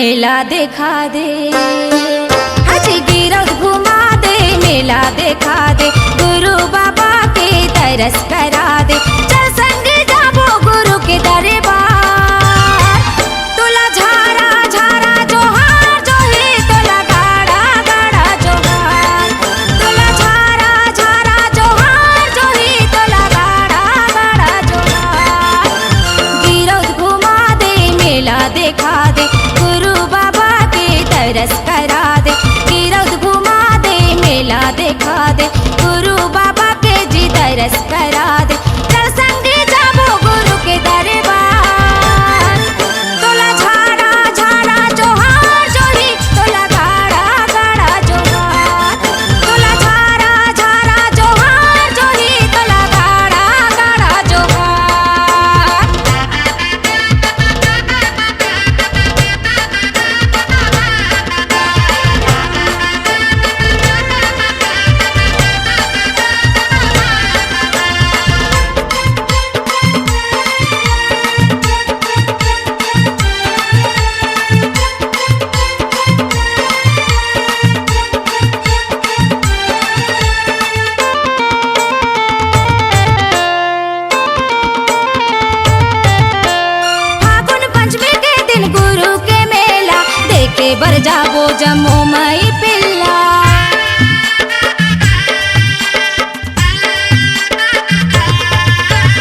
मेला देखा दे, हाजी गिरौद घुमा दे, मेला देखा दे, गुरु बाबा के दरस करा दे, चल संग जाबो गुरु के दरबार। तोला झारा झारा जोहार जोही, तोला गाड़ा गाड़ा जोहार, तोला झारा झारा जोहार जोही, तोला गाड़ा गाड़ा जोहार। गिरौद घुमा दे, मेला देखा दे, गुरु बाबा के दरस करा दे, गिरौद घुमा दे, मेला देखा दे, गुरु बाबा के जी दरस करा दे, चल संगे जाबो गुरु के दरबार। तोला झारा झारा जोहार जोही, तोला गाड़ा गाड़ा जोहार, तोला झारा झारा जोहार जोही, तोला गाड़ा गाड़ा जोहार। फागुन पंचमी के दिन गुरु के मेला देखे बर जाबो जम्मू मई पिल्ला।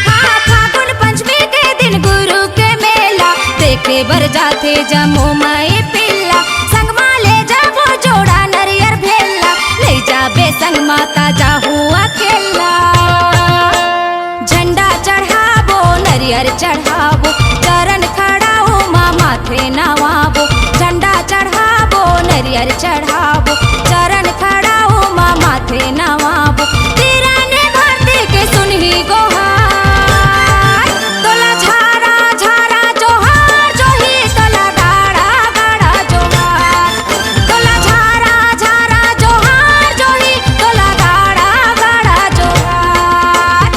हाँ, फागुन पंचमी के दिन गुरु के मेला देखे बर जाते जम्मू मई पिल्ला। संग माले जाबो जोड़ा नरियर भेला, ले जाबे संग माता जाहू अकेला। झंडा चढ़ाबो नरियर चढ़ाबो, चरण खड़ाओ माँ माथे नवाबो, झंडा चढ़ाबो नरियर चढ़ाबो, चरण खड़ाओ माँ माथे नवाबो, तिरने भरती के सुनही गोहार। तोला झारा झारा जोहार जोही, तोला गाड़ा गाड़ा जोहार, तोला झारा झारा जोहार जोही, तोला गाड़ा गाड़ा जोहार।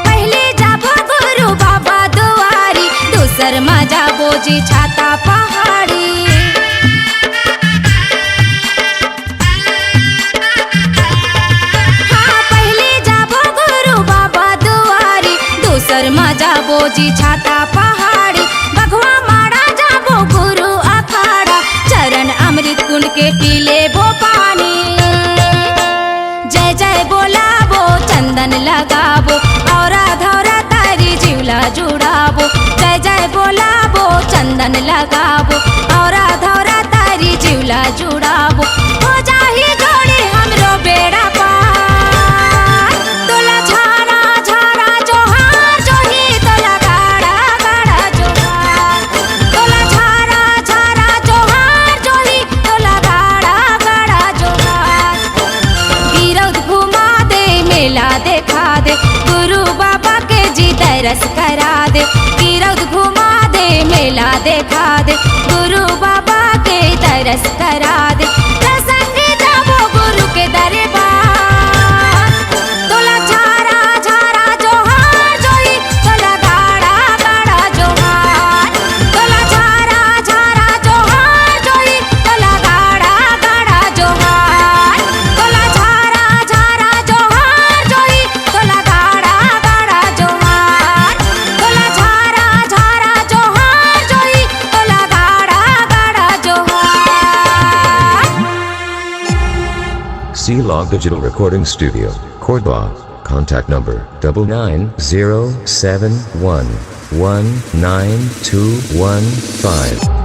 पहले जाबो गुरु बाबा दुआरी, दूसर मा जाबो जी छाता पहाड़ी। हाँ, पहले जाबो गुरु बाबा दुआरी, दूसर मा जाबो जी छाता पहाड़ी। भगवा माड़ा जाबो गुरु अखाड़ा, चरण अमृत कुंड के पीले बो पानी। जय जय बोलाबो चंदन लगाबो, औरा धौरा तारी जिवला जुड़ाबो, जय जय बोलाबो चंदन लगाबो, औरा धौरा तारी जिवला जुड़ाबो, हो जाही जोड़ी हमरो बेड़ा पार। तोला झारा झारा जोहार जोही, तोला गाड़ा गाड़ा जोहार, तोला झारा झारा जोहार जोही, तोला गाड़ा गाड़ा जोहार। गिरौद घुमा दे, मेला देखा दे, गुरु बाबा के जी दरस करा दे, गिरौद घुमा दे, मेला देखा दे, गुरु बाबा के दरस करा दे, चल संगे जाबो गुरु के दरबार। तोला झारा झारा जोहार जोही, तोला गाड़ा गाड़ा जोहार, तोला झारा झारा जोहार जोही, तोला गाड़ा गाड़ा जोहार, तोला झारा झारा जोहार जोही, तोला गाड़ा गाड़ा जोहार, तोला झारा झारा जोहार जोही, तोला गाड़ा गाड़ा जोहार। C-Log Digital Recording Studio, Cordoba. Contact number 99071192115.